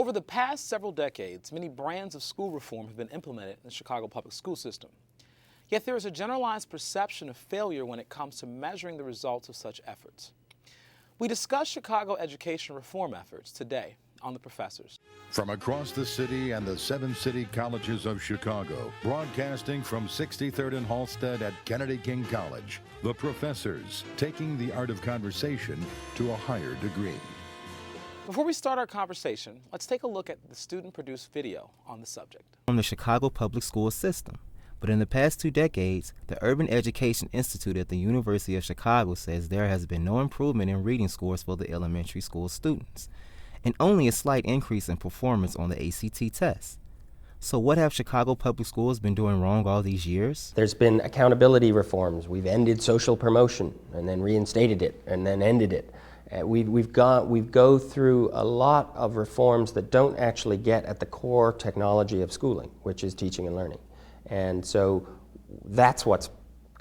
Over the past several decades, many brands of school reform have been implemented in the Chicago public school system. Yet there is a generalized perception of failure when it comes to measuring the results of such efforts. We discuss Chicago education reform efforts today on The Professors. From across the city and the 7 city colleges of Chicago, broadcasting from 63rd and Halsted at Kennedy King College, The Professors, taking the art of conversation to a higher degree. Before we start our conversation, let's take a look at the student-produced video on the subject. From the Chicago public school system. But in the past 2 decades, the Urban Education Institute at the University of Chicago says there has been no improvement in reading scores for the elementary school students, and only a slight increase in performance on the ACT test. So what have Chicago public schools been doing wrong all these years? There's been accountability reforms. We've ended social promotion and then reinstated it and then ended it. We go through a lot of reforms that don't actually get at the core technology of schooling, which is teaching and learning. And so that's what's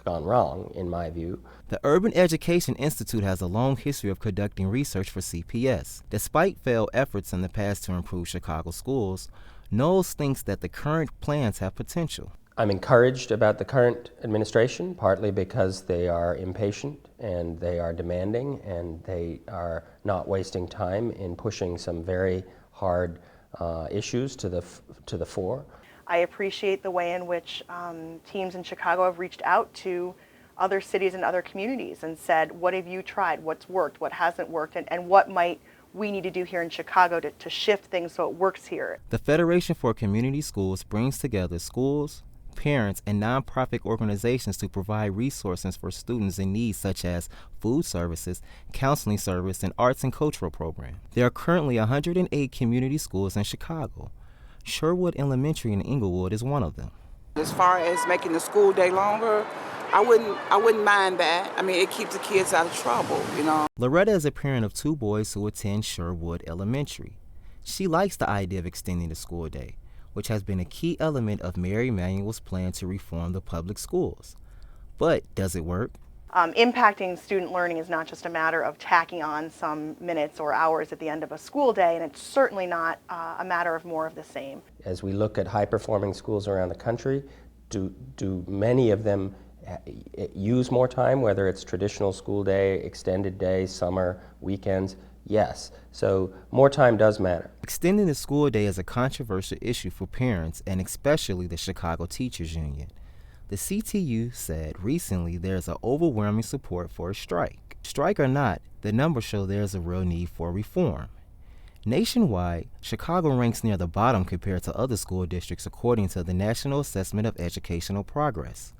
gone wrong, in my view. The Urban Education Institute has a long history of conducting research for CPS. Despite failed efforts in the past to improve Chicago schools, Knowles thinks that the current plans have potential. I'm encouraged about the current administration, partly because they are impatient and they are demanding and they are not wasting time in pushing some very hard issues to the fore. I appreciate the way in which teams in Chicago have reached out to other cities and other communities and said, what have you tried, what's worked, what hasn't worked, and what might we need to do here in Chicago to shift things so it works here. The Federation for Community Schools brings together schools, parents, and nonprofit organizations to provide resources for students in need such as food services, counseling service, and arts and cultural programs. There are currently 108 community schools in Chicago. Sherwood Elementary in Inglewood is one of them. As far as making the school day longer, I wouldn't mind that. I mean, it keeps the kids out of trouble, you know. Loretta is a parent of 2 boys who attend Sherwood Elementary. She likes the idea of extending the school day, which has been a key element of Mayor Emanuel's plan to reform the public schools. But does it work? Impacting student learning is not just a matter of tacking on some minutes or hours at the end of a school day, and it's certainly not a matter of more of the same. As we look at high-performing schools around the country, do many of them use more time, whether it's traditional school day, extended day, summer, weekends? Yes. So more time does matter. Extending the school day is a controversial issue for parents and especially the Chicago Teachers Union. The CTU said recently there's an overwhelming support for a strike. Strike or not, the numbers show there's a real need for reform. Nationwide, Chicago ranks near the bottom compared to other school districts according to the National Assessment of Educational Progress.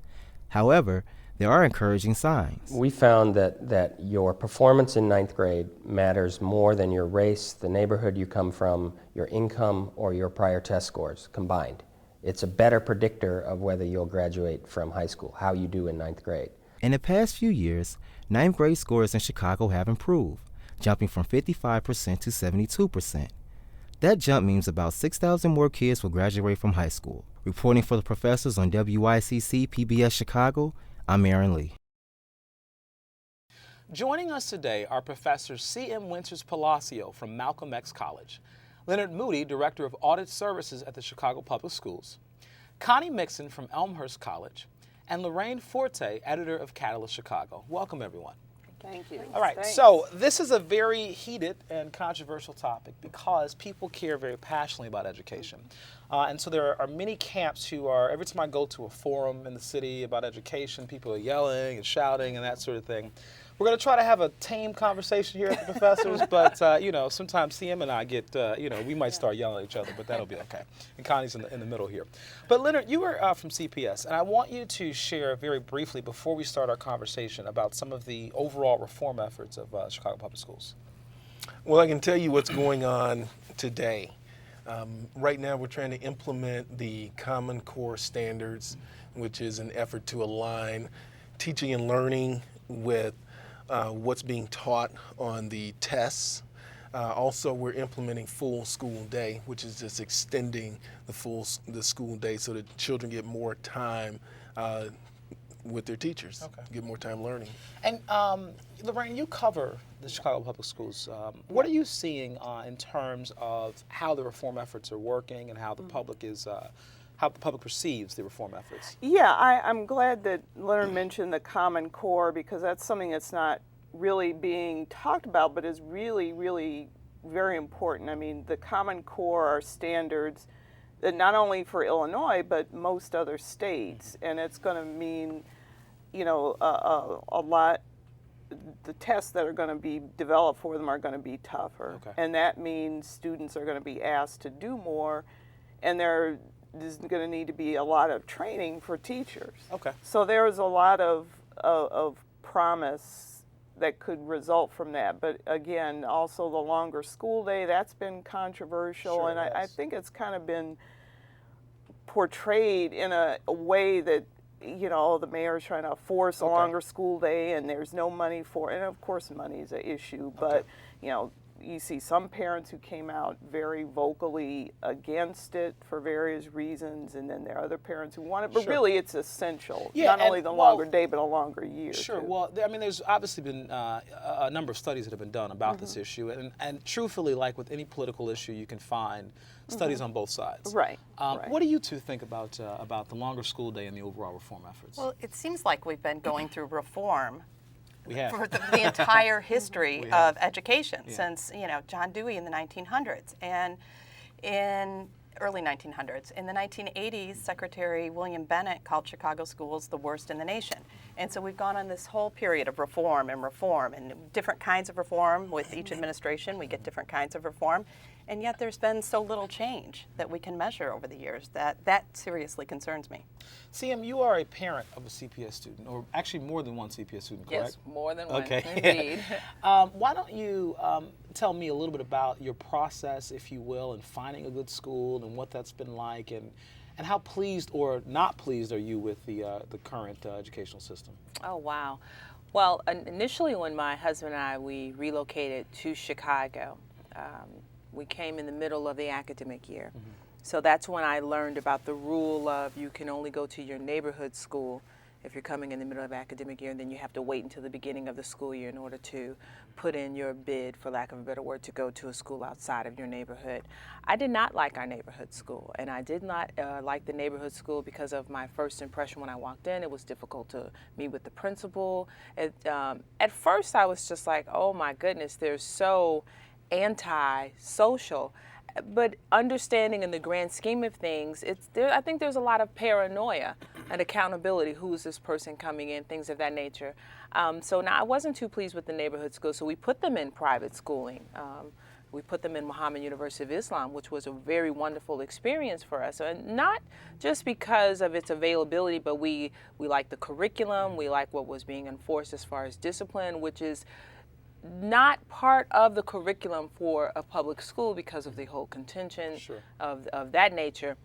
However, there are encouraging signs. We found that your performance in 9th grade matters more than your race, the neighborhood you come from, your income, or your prior test scores combined. It's a better predictor of whether you'll graduate from high school, how you do in 9th grade. In the past few years, 9th grade scores in Chicago have improved, jumping from 55% to 72%. That jump means about 6,000 more kids will graduate from high school. Reporting for The Professors on WYCC PBS Chicago, I'm Aaron Lee. Joining us today are Professors C.M. Winters-Palacio from Malcolm X College, Leonard Moody, Director of Audit Services at the Chicago Public Schools, Connie Mixon from Elmhurst College, and Lorraine Forte, Editor of Catalyst Chicago. Welcome, everyone. Thank you. All right, Thanks. so this is a very heated and controversial topic because people care very passionately about education. And so there are many camps who are, every time I go to a forum in the city about education, people are yelling and shouting and that sort of thing. We're going to try to have a tame conversation here at the Professors, but you know, sometimes CM and I get, we might start yelling at each other, but that'll be okay. And Connie's in the middle here. But Leonard, you were from CPS, and I want you to share very briefly before we start our conversation about some of the overall reform efforts of Chicago Public Schools. Well, I can tell you what's going on today. Right now we're trying to implement the Common Core Standards, which is an effort to align teaching and learning with what's being taught on the tests. Also, we're implementing full school day, which is just extending the school day so that children get more time with their teachers, get more time learning. And Lorraine, you cover the Chicago Public Schools. What are you seeing in terms of how the reform efforts are working and how the public is, how the public perceives the reform efforts? Yeah, I'm glad that Leonard mentioned the Common Core, because that's something that's not really being talked about, but is really, really very important. I mean, the Common Core are standards that not only for Illinois, but most other states, and it's going to mean, you know, a lot. The tests that are going to be developed for them are going to be tougher, and that means students are going to be asked to do more, and there's going to need to be a lot of training for teachers. So there's a lot of promise that could result from that. But again, also the longer school day, that's been controversial, and I think it's kind of been portrayed in a way that, you know, the mayor's trying to force a longer school day and there's no money for it. And of course money is an issue, but you know, you see some parents who came out very vocally against it for various reasons, and then there are other parents who want it, but really it's essential. Not only the longer day, but a longer year. Well, I mean, there's obviously been a number of studies that have been done about this issue, and truthfully, like with any political issue, you can find studies on both sides. What do you two think about the longer school day and the overall reform efforts? Well, it seems like we've been going through reform We have. for the entire history of education since, you know, John Dewey in the 1900s. And in early 1900s. In the 1980s, Secretary William Bennett called Chicago schools the worst in the nation. And so we've gone on this whole period of reform and different kinds of reform. With each administration, we get different kinds of reform. And yet there's been so little change that we can measure over the years that seriously concerns me. CM, you are a parent of a CPS student, or actually more than one CPS student, correct? Yes, more than one, okay. indeed. Why don't you tell me a little bit about your process, if you will, in finding a good school and what that's been like, and how pleased or not pleased are you with the current educational system? Oh, wow. Well, initially when my husband and I, we relocated to Chicago, we came in the middle of the academic year. So that's when I learned about the rule of you can only go to your neighborhood school if you're coming in the middle of academic year, and then you have to wait until the beginning of the school year in order to put in your bid, for lack of a better word, to go to a school outside of your neighborhood. I did not like our neighborhood school, and I did not like the neighborhood school because of my first impression when I walked in. It was difficult to meet with the principal. At first I was just like, oh my goodness, they're so anti-social. But understanding in the grand scheme of things, I think there's a lot of paranoia and accountability. Who is this person coming in? Things of that nature. So now I wasn't too pleased with the neighborhood school, so we put them in private schooling. We put them in Muhammad University of Islam, which was a very wonderful experience for us. And not just because of its availability, but we like the curriculum, we like what was being enforced as far as discipline, which is not part of the curriculum for a public school because of the whole contention of that nature.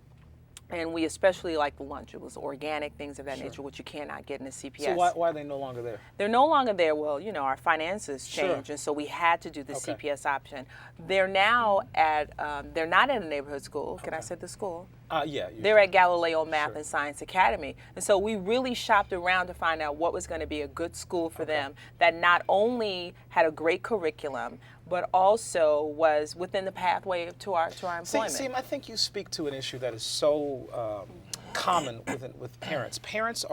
And we especially like the lunch. It was organic, things of that nature, which you cannot get in a CPS. So why are they no longer there? They're no longer there. Well, you know, our finances changed, and so we had to do the CPS option. They're now at, they're not at a neighborhood school. Can I say the school? Yeah. They're at Galileo Math and Science Academy. And so we really shopped around to find out what was going to be a good school for them that not only had a great curriculum, but also was within the pathway to our employment. See, I think you speak to an issue that is so common with parents. Parents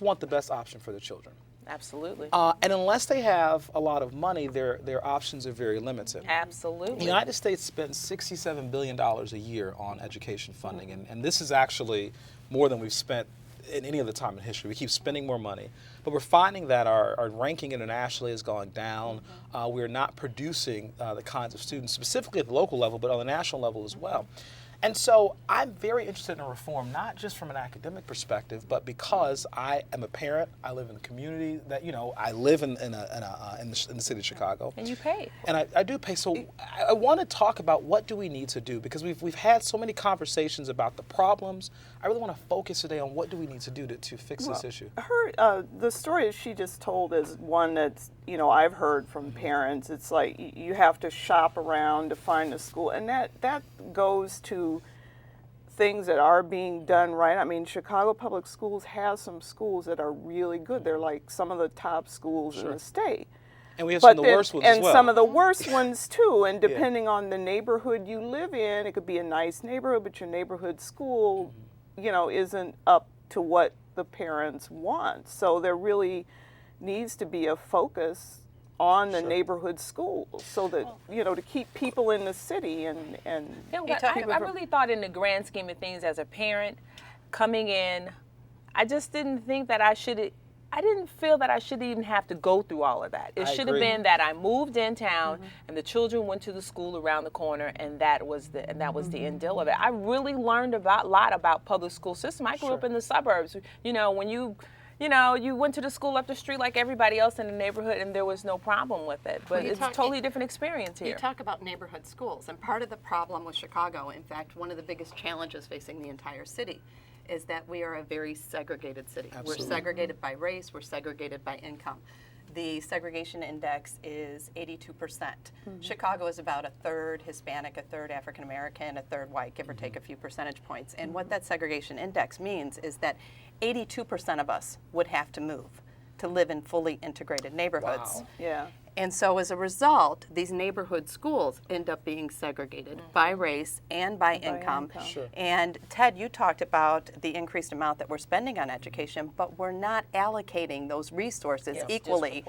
want the best option for their children. Absolutely. And unless they have a lot of money, their options are very limited. Absolutely. The United States spends $67 billion a year on education funding, and this is actually more than we've spent in any other time in history. We keep spending more money, but we're finding that our ranking internationally is going down. We're not producing the kinds of students, specifically at the local level, but on the national level as well. And so I'm very interested in reform, not just from an academic perspective, but because I am a parent. I live in the community that, you know, I live in the city of Chicago. And you pay. And I do pay. So I want to talk about what do we need to do, because we've had so many conversations about the problems. I really want to focus today on what do we need to do to fix this issue. The story she just told is one that's, you know, I've heard from parents. It's like you have to shop around to find a school, and that goes to things that are being done right. I mean, Chicago Public Schools has some schools that are really good. They're like some of the top schools in the state. And we have some of the worst ones as and well. some of the worst ones too. And depending on the neighborhood you live in, it could be a nice neighborhood, but your neighborhood school, you know, isn't up to what the parents want. So there really needs to be a focus on the neighborhood schools, so that, you know, to keep people in the city and Yeah, well, I really thought in the grand scheme of things, as a parent coming in, I just didn't think that I didn't feel that I should even have to go through all of that. It should have been that I moved in town and the children went to the school around the corner, and that was the end deal of it. I really learned a lot about public school system. I grew up in the suburbs. You know, when you went to the school up the street like everybody else in the neighborhood, and there was no problem with it. But it's a totally different experience here. You talk about neighborhood schools, and part of the problem with Chicago, in fact, one of the biggest challenges facing the entire city, is that we are a very segregated city. Absolutely. We're segregated by race, we're segregated by income. The segregation index is 82%. Chicago is about a third Hispanic, a third African American, a third white, give or take a few percentage points. And what that segregation index means is that 82% of us would have to move to live in fully integrated neighborhoods. Wow. Yeah. And so as a result, these neighborhood schools end up being segregated by race and by income. Sure. And Ted, you talked about the increased amount that we're spending on education, but we're not allocating those resources equally,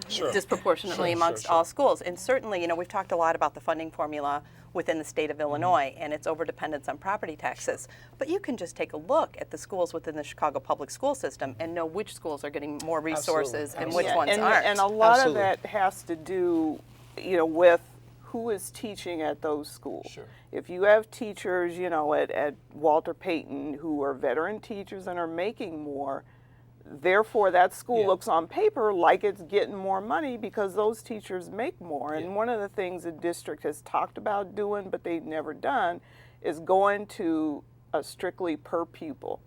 disproportionately amongst all schools. And certainly, you know, we've talked a lot about the funding formula within the state of Illinois and its overdependence on property taxes. But you can just take a look at the schools within the Chicago public school system and know which schools are getting more resources and which ones aren't. And a lot of that has to do, you know, with who is teaching at those schools. Sure. If you have teachers, you know, at Walter Payton who are veteran teachers and are making more, therefore that school looks on paper like it's getting more money because those teachers make more. And one of the things the district has talked about doing but they've never done is going to a strictly per pupil,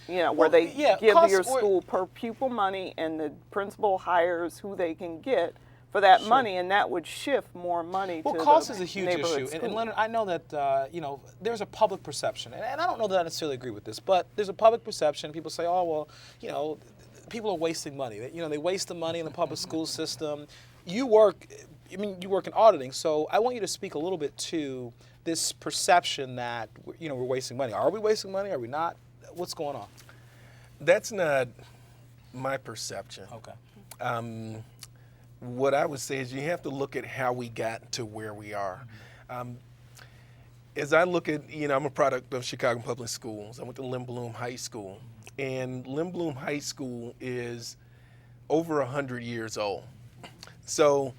you know, where they give your school per pupil money and the principal hires who they can get for that money, and that would shift more money to cost the is a huge neighborhood issue. And schools. Leonard, I know that, you know, there's a public perception, and I don't know that I necessarily agree with this, but there's a public perception. People say, oh, well, you know, people are wasting money. You know, they waste the money in the public school system. You work in auditing, so I want you to speak a little bit to this perception that, you know, we're wasting money. Are we wasting money? Are we not? What's going on? That's not my perception. Okay. What I would say is you have to look at how we got to where we are. As I look at, you know, I'm a product of Chicago Public Schools. I went to Lynn Bloom High School, and Lynn Bloom High School is over 100 years old. So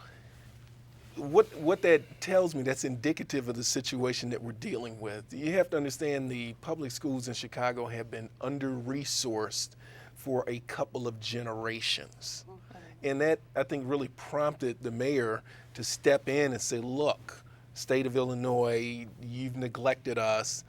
what that tells me, that's indicative of the situation that we're dealing with. You have to understand the public schools in Chicago have been under-resourced for a couple of generations. And that, I think, really prompted the mayor to step in and say, look, state of Illinois, you've neglected us.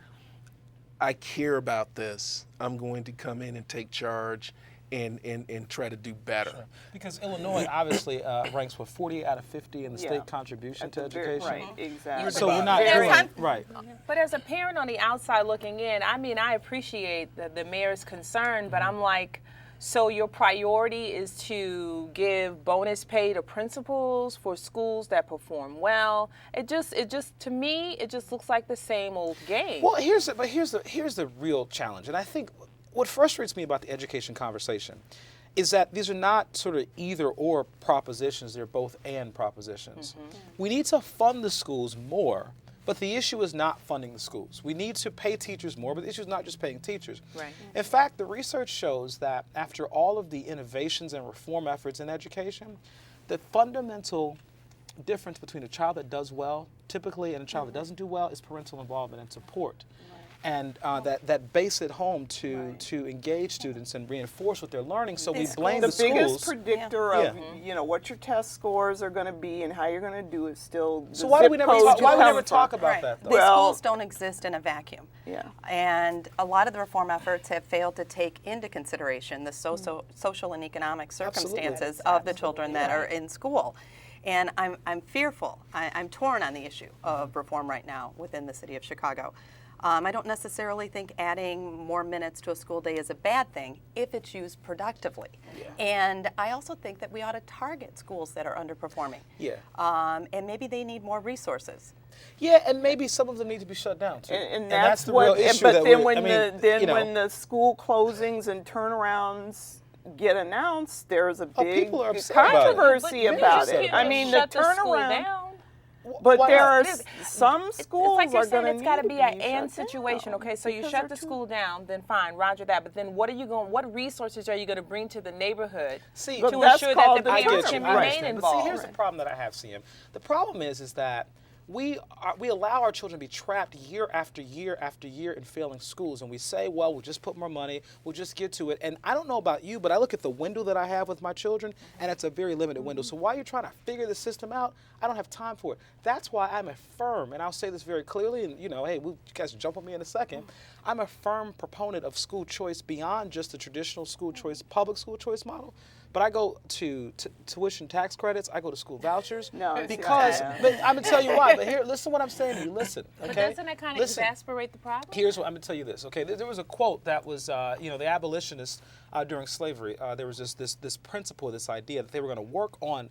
I care about this. I'm going to come in and take charge and try to do better. Sure. Because Illinois obviously ranks, 48 out of 50 in the state contribution to education. Right, exactly. So we're not doing, right. But as a parent on the outside looking in, I mean, I appreciate the mayor's concern, but I'm like, so your priority is to give bonus pay to principals for schools that perform well. It just to me, it just looks like the same old game. Well, here's the real challenge, and I think what frustrates me about the education conversation is that these are not sort of either or propositions; they're both and propositions. We need to fund the schools more. But the issue is not funding the schools. We need to pay teachers more, but the issue is not just paying teachers. Right. In fact, the research shows that after all of the innovations and reform efforts in education, the fundamental difference between a child that does well, typically, and a child that doesn't do well is parental involvement and support. And that base at home to engage students and reinforce what they're learning. So we blame the schools. The biggest predictor of you know what your test scores are going to be and how you're going to do is still. So why do we never talk about that though? The schools don't exist in a vacuum. Yeah. And a lot of the reform efforts have failed to take into consideration the social and economic circumstances of the children that are in school. And I'm fearful. I'm torn on the issue of reform right now within the city of Chicago. I don't necessarily think adding more minutes to a school day is a bad thing if it's used productively. Yeah. And I also think that we ought to target schools that are underperforming. Yeah. And maybe they need more resources. Yeah, and maybe some of them need to be shut down too. And that's the what, real issue. but that then we're- when I mean, when the school closings and turnarounds get announced, there's a big people are upset about it. controversy But about you it. can't I mean, shut the the school turnaround. down. But Why there not? are It is- some schools It's like you're are saying going it's got to be an and shut situation. down Okay, so you because shut they're the too- school down, then fine, roger that. But then what are you going? What resources are you going to bring to the neighborhood See, But to that's ensure that called the the parents I can get you. I remain understand. But see, involved? here's the problem that I have, CM. The problem is that we allow our children to be trapped year after year after year in failing schools, and we say, well, we'll just put more money, we'll just get to it. And I don't know about you, but I look at the window that I have with my children, and it's a very limited window. So while you're trying to figure the system out, I don't have time for it. That's why I'm a firm, and I'll say this very clearly, and hey, you guys jump on me in a second. I'm a firm proponent of school choice beyond just the traditional school choice, public school choice model. But I go to tuition tax credits. I go to school vouchers. No, it's because not. but I'm gonna tell you why. But here, listen to what I'm saying to you. Listen, okay? But doesn't that kind of Listen. exasperate the problem? Here's what I'm gonna tell you this. Okay, there was a quote that was, the abolitionists during slavery. There was this principle, this idea that they were going to work on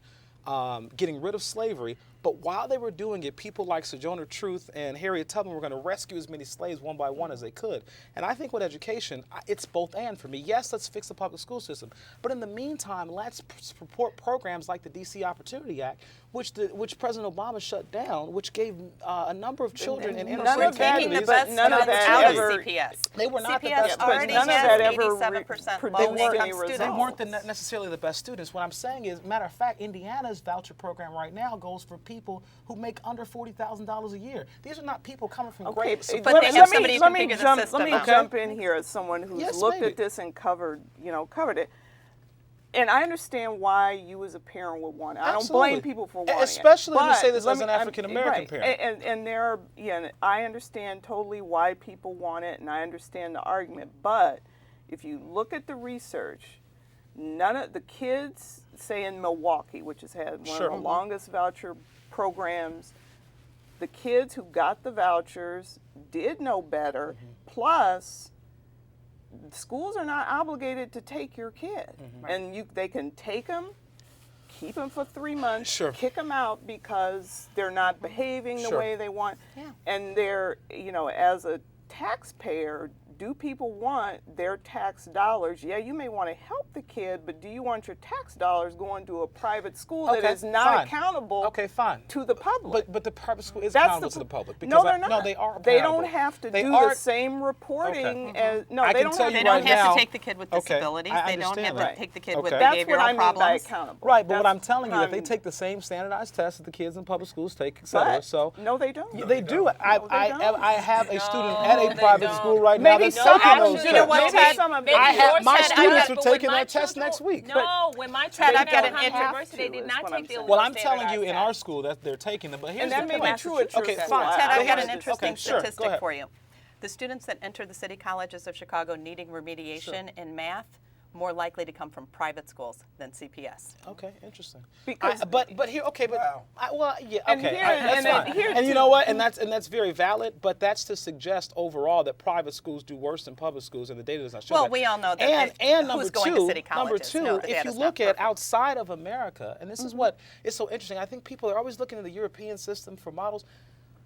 getting rid of slavery. But while they were doing it, people like Sojourner Truth and Harriet Tubman were going to rescue as many slaves one by one as they could. And I think with education, it's both and for me. Yes, let's fix the public school system. But in the meantime, let's support programs like the DC Opportunity Act, which President Obama shut down, which gave a number of children in inner none city of that Taking the communities. best none of students that out of ever- CPS. They were not the CPS best already students. None of has that ever 87% produced low-income any students. They results. weren't necessarily the best students. What I'm saying is, matter of fact, Indiana's voucher program right now goes for people who make under $40,000 a year. These are not people coming from Okay, great. But they have somebody who can figure the jump, system let me out. jump in here as someone who's Yes, looked maybe. at this and covered it. And I understand why you as a parent would want it. I don't blame Absolutely. people for wanting it. Especially when you But say this let as me- an African-American right. parent. And there are, I understand totally why people want it, and I understand the argument. But if you look at the research, none of the kids, say in Milwaukee, which has had one Sure. of the longest voucher programs, the kids who got the vouchers did know better. Plus, schools are not obligated to take your kid, and they can take them, keep them for 3 months, Sure. kick them out because they're not behaving the Sure. way they want, Yeah. and they're, as a taxpayer, do people want their tax dollars? Yeah, you may want to help the kid, but do you want your tax dollars going to a private school that Okay, is not fine. accountable Okay, fine. to the public? But the private school is That's accountable to the public. No, Because they're not. No, they are. They accountable. don't have to They do are- the same reporting Okay. as. No, I they can don't tell have you to. They don't right have now- to take the kid with Okay, disabilities. I They don't understand have that. to take the kid with Okay. That's behavioral what I mean by problems. accountable. Right, but what That's I'm telling you, that they what take the same standardized tests that the kids in public schools take, et cetera. But So no, they don't. they do. I have a student at a they private don't. school right now Maybe that's some taking of them those do. You know what, tests. Maybe Ted? some of Maybe them. I have yours my said, students but are when taking my that test children- next week. No, when my Ted, children I've got were an at inter- university, they did is not what take I'm the saying. Well, I'm telling you, standardized in test. our school that they're taking them. But here's And that the may point. be true at your Okay, school. fine. Ted, I I've got an understand. interesting Okay, sure, go statistic ahead. for you. The students that enter the city colleges of Chicago needing remediation in math more likely to come from private schools than CPS. Okay, interesting. Because- but here, okay, but yeah, And okay, here- that's and then fine. here And you too- know what? And that's very valid. But that's to suggest overall that private schools do worse than public schools, and the data does not show Well, that. we all know that And who's number going to two, city colleges. number No, two, the if you data's look not at perfect. outside of America, and this is what is so interesting. I think people are always looking at the European system for models.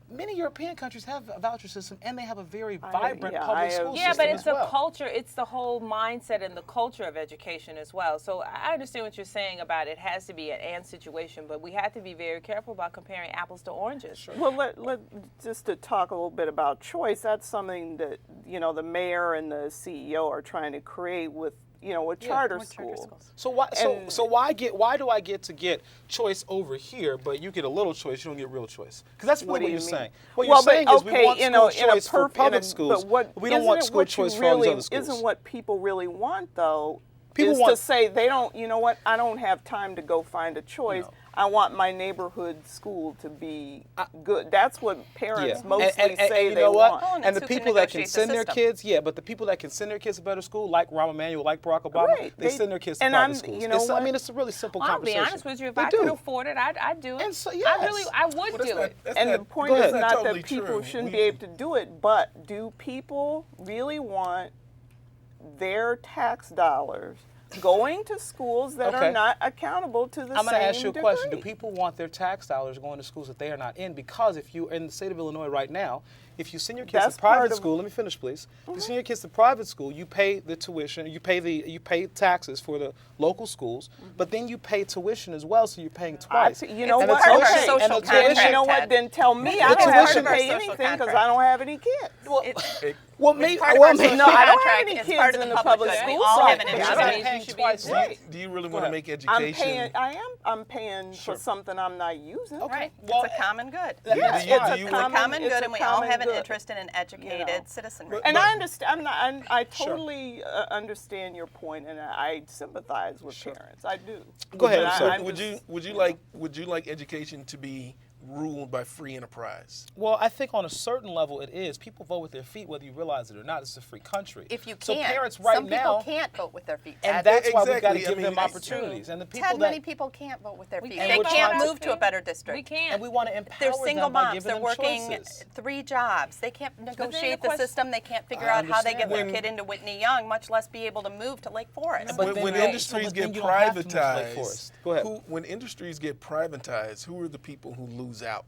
Many European countries have a voucher system, and they have a very vibrant public school Yeah, system but it's as well. the culture, it's the whole mindset and the culture of education as well. So I understand what you're saying about it has to be an and situation, but we have to be very careful about comparing apples to oranges. Sure. Well, let just to talk a little bit about choice. That's something that the mayor and the CEO are trying to create with with charter schools. So why why do I get to get choice over here, but you get a little choice, you don't get real choice? Because that's What really do what you you're mean? saying. What Well, you're saying but, is we okay, want in school a choice for public schools, but we don't isn't want it school what choice you for all these really, other schools. Isn't what people really want though? People is want- to say they don't. You know what? I don't have time to go find a choice. No. I want my neighborhood school to be good. That's what parents Yeah. mostly and say you they know what? want. Well, and And it's the who can people that can negotiate the send their system. kids, but the people that can send their kids to better school, like Rahm Emanuel, like Barack Obama, Right. they send their kids to And private I'm- schools. you know I what? mean, it's a really simple Well, I'll be conversation. honest with you. If They I do. could afford it, I'd do it. And so, I yes. would do it. And the point Go is ahead. not totally that people true. shouldn't be able to do it, but do people really want their tax dollars going to schools that Okay. are not accountable to the same I'm going to ask you a question. Do degree? people want their tax dollars going to schools that they are not in? Because if you're in the state of Illinois right now, if you send your kids That's to private part of- school, let me finish, please. If you send your kids to private school, you pay the tuition, you pay taxes for the local schools, but then you pay tuition as well, so you're paying twice. You know And the what? part of our tuition- social and the contract. tuition- You know what? Ted. Then tell me I The don't have tuition- to pay Social anything because contract. I don't have any kids. Well, It's maybe, part of well, our maybe, social No, I don't have contract. any It's kids part of in the the public good. We school, all so have an I interest don't in pay it. paying twice. Do you really want to ahead. make I'm education? paying. I'm paying for something I'm not using. Right. Well, it's a common good. Yes, Do you- fine. do you It's a want- common it's good, a and we all common have an good. interest in an educated citizenry. And But- I understand. I totally understand your point, and I sympathize with parents. I do. Go ahead, But I'm sorry. I'm Would just- would you like education to be ruled by free enterprise? Well, I think on a certain level it is. People vote with their feet whether you realize it or not. It's a free country. If you so can't, parents right some now, people can't vote with their feet. and Ted. that's why we've got to Exactly. I give mean, them that's opportunities. And the people Ted, that many people can't vote with their feet. can't They vote can't with our move to a feet. better district. We can't. and we want to empower They're single them by moms. giving They're them working choices. 3 jobs. They can't negotiate the question- system. They can't figure I out how they get their understand. kid into Whitney Young, much less be able to move to Lake Forest. But When then- industries but get then you don't have to move to Lake privatized, Forest. Go ahead. when industries get privatized, who are the people who lose out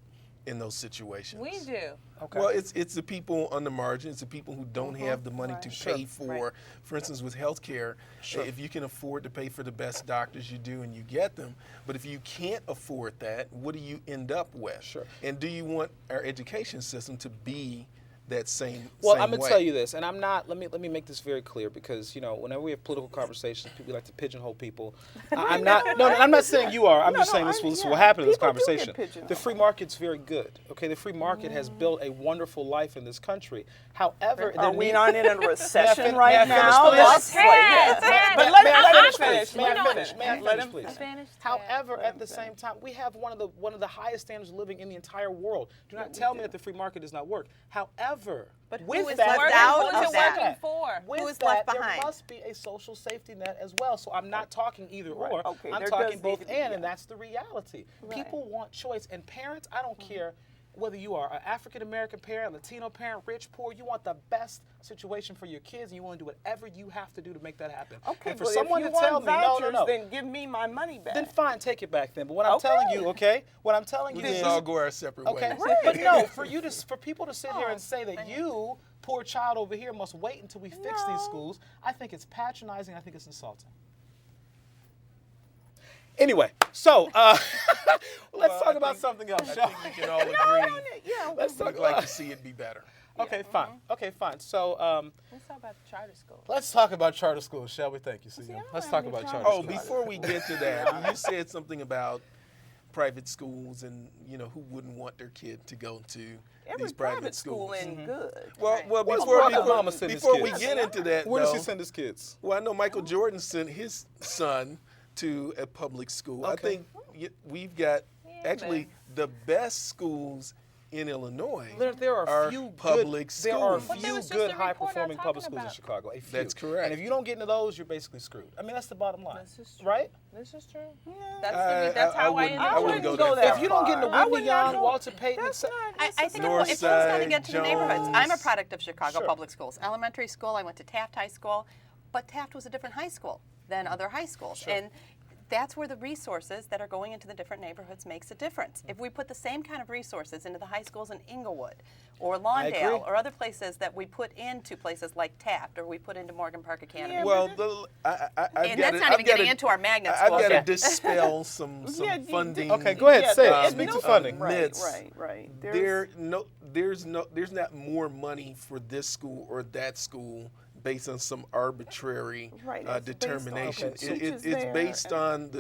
in those situations? We do. Okay. Well, it's the people on the margin. It's the people who don't have the money to pay for instance, with healthcare. If you can afford to pay for the best doctors, you do, and you get them. But if you can't afford that, what do you end up with? Sure. And do you want our education system to be that same? Well, same I'm gonna way? tell you this, and I'm not. Let me make this very clear because whenever we have political conversations, people like to pigeonhole people. I'm not. No, I'm not saying you are. I'm just saying this is what happened in this people do get conversation. pigeonholed. The free market's very good. Okay, the free market has built a wonderful life in this country. However, Are we not in a May I recession fin- right may I finish, now? please? That's Ted, like- But Ted, let May I let finish, him finish. please? May I Let him finish? May I Let finish, him please? Finish, Ted. However, at the same time, we have one of the highest standards of living in the entire world. Do not tell me that the free market does not work. However, But who with is that, left with out that- of with that? that- For? With Who is that, left there behind? must be a social safety net as well. So I'm not talking either Right. or. Okay, I'm there talking does need both to be, and, yeah. and that's the reality. People want choice, and parents, I don't care whether you are an African American parent, Latino parent, rich, poor. You want the best situation for your kids, and you want to do whatever you have to do to make that happen. Okay, and for but someone if you to tell want me, vouchers, no, then give me my money back. then fine, take it back then. But what I'm telling you, what I'm telling you Let's is, all go our separate okay, ways. but no, for people to sit here and say that you, poor child over here, must wait until we fix these schools, I think it's patronizing. I think it's insulting. Anyway, so let's talk about something else, I shall think we? we can all agree. Let's talk We'd like about. to see it be better. Okay, fine. Okay, fine. So Let's talk about the charter school. let's talk about charter schools, shall we? Thank you, Susan. Let's talk about charter Oh, schools. before we get to that, you said something about private schools and who wouldn't want their kid to go to Every these private private school schools. ain't good. Well, Where's before, Barack Obama send his before we kids? get into that, Where does he though, send his kids? well, I know Michael Jordan sent his son to a public school. I Okay. think we've got actually the best schools in Illinois. There are few public good, there are schools. But there few was just good, a report high-performing I'm public talking schools in about. Chicago. A few. That's correct. And if you don't get into those, you're basically screwed. I mean, that's the bottom line, This is true. right? This is true. I That's how I wouldn't- ended I up. wouldn't go go that that far. If you don't get into I Whitney would not Young, go- Walter Payton, That's etc. not. I this think is it's not- one's got to get to the Jones. neighborhoods. I'm a product of Chicago Sure. public schools. Elementary school, I went to Taft High School, but Taft was a different high school than other high schools. And that's where the resources that are going into the different neighborhoods makes a difference. If we put the same kind of resources into the high schools in Inglewood or agree. Lawndale or other places that we put into places like Taft or we put into Morgan Park Academy. Well, And that's not even getting into our magnet I've schools got to yet. dispel some Yeah, funding. Okay, go ahead. Say there- it. Speak to funding. myths. Right. There's not more money for this school or that school based on some arbitrary Right, it's based on determination. the teachers It's there based on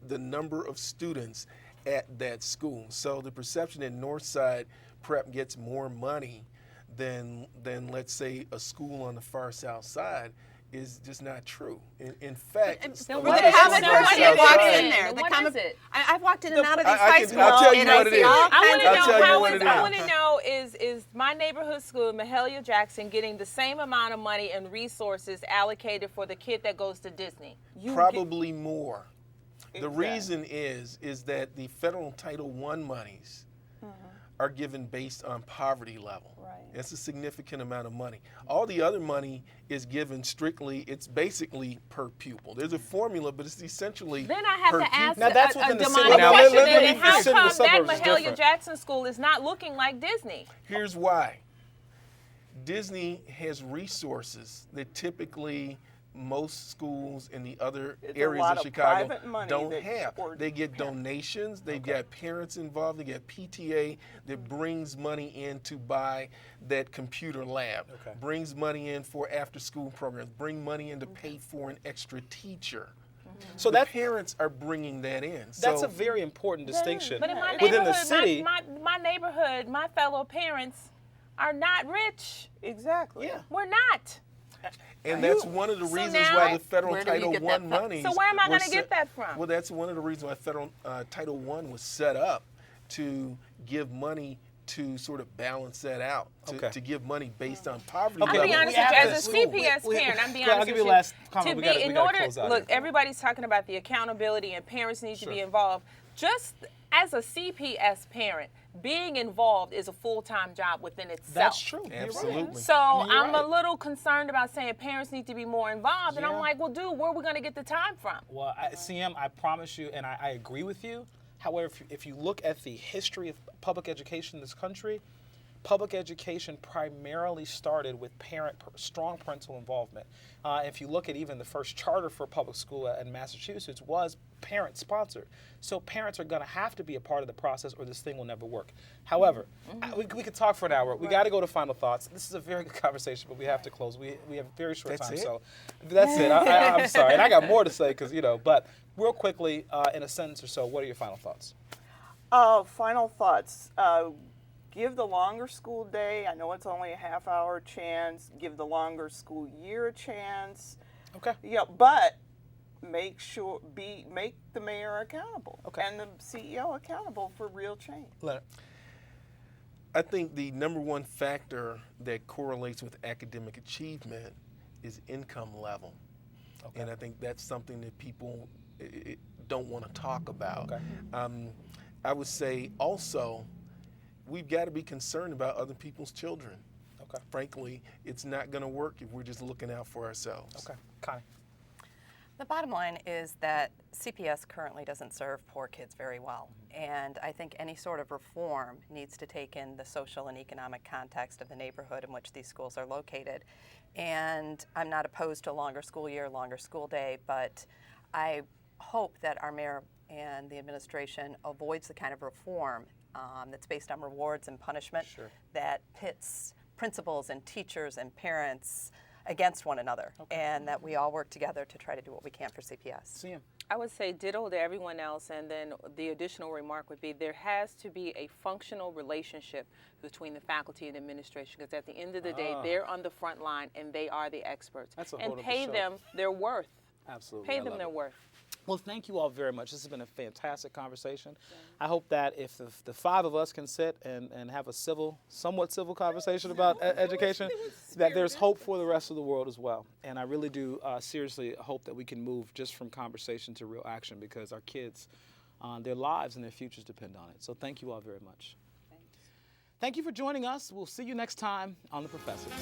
the number of students at that school. So the perception that Northside Prep gets more money than let's say a school on the far south side is just not true. In fact, So a what lot is of it? schools What down is south it? Walks side- in there. What is it? I've walked in and out of these I high can- schools, I'll tell you and what I it see is. all I kinds want to I'll know tell you how what is. it I is. want to know is my neighborhood school, Mahalia Jackson, getting the same amount of money and resources allocated for the kid that goes to Disney? Probably more. The Exactly. reason is that the federal Title I monies are given based on poverty level. Right. It's a significant amount of money. All the other money is given strictly, it's basically per pupil. There's a formula, but it's essentially Then I have per to ask pupil. Now, that's a within the city. demonic Now, question. let Then me how consider the come that suburbs is Mahalia different. Jackson school is not looking like Disney? Here's why. Disney has resources that typically most schools in the other It's a areas lot of of Chicago private money don't that have. supports They get donations, they've got parents involved, they got PTA that brings money in to buy that computer lab, brings money in for after school programs, bring money in to pay for an extra teacher. So The that parents are bringing that in. that's So a very important distinction. But in my within the neighborhood, city. my neighborhood, my fellow parents are not rich. Exactly. Yeah. We're not. and that's one of the So reasons now- why the federal Where do you Title get I that from? money. So where am I going to get that from? Well, that's one of the reasons why federal Title I was set up to give money to sort of balance that out, to give money based on poverty Okay, I'll level. be honest we with you, have as a to- CPS we- parent, I'm being I'll honest give with you a last comment. To We be gotta in order, close out look, here. everybody's talking about the accountability and parents need to be Sure. involved. Just as a CPS parent, being involved is a full-time job within itself. That's true. You're right. Absolutely. So I mean, you're I'm a right. little concerned about saying parents need to be more involved, and Yeah. I'm like, well, dude, where are we going to get the time from? Well, CM, I promise you, and I agree with you. However, if you look at the history of public education in this country, public education primarily started with strong parental involvement. If you look at even the first charter for public school in Massachusetts was parent-sponsored. So parents are going to have to be a part of the process or this thing will never work. However, we could talk for an hour. We got to go to final thoughts. This is a very good conversation, but we have to close. We have a very short That's time. it? So that's it. I'm sorry. And I got more to say because, but real quickly, in a sentence or so, what are your final thoughts? Final thoughts. Give the longer school day. I know it's only a half-hour chance. Give the longer school year a chance. Okay. Yeah, but make the mayor accountable and the CEO accountable for real change. Leonard. I think the number one factor that correlates with academic achievement is income level. Okay. And I think that's something that people don't want to talk about. Okay. I would say also, we've got to be concerned about other people's children. Okay. Frankly, it's not going to work if we're just looking out for ourselves. Okay. Connie. The bottom line is that CPS currently doesn't serve poor kids very well. And I think any sort of reform needs to take in the social and economic context of the neighborhood in which these schools are located. And I'm not opposed to a longer school year, longer school day, but I hope that our mayor and the administration avoids the kind of reform that's based on rewards and punishment that pits principals and teachers and parents against one another, and that we all work together to try to do what we can for CPS. CM. I would say ditto to everyone else, and then the additional remark would be there has to be a functional relationship between the faculty and administration, because at the end of the day, they're on the front line and they are the experts. That's a and whole other pay show. them their worth. Absolutely. Pay I them love their it. worth. Well, thank you all very much. This has been a fantastic conversation. I hope that if the five of us can sit and have a somewhat civil conversation about education, that there's hope for the rest of the world as well. And I really do seriously hope that we can move just from conversation to real action, because our kids, their lives and their futures depend on it. So thank you all very much. Thank you for joining us. We'll see you next time on The Professors.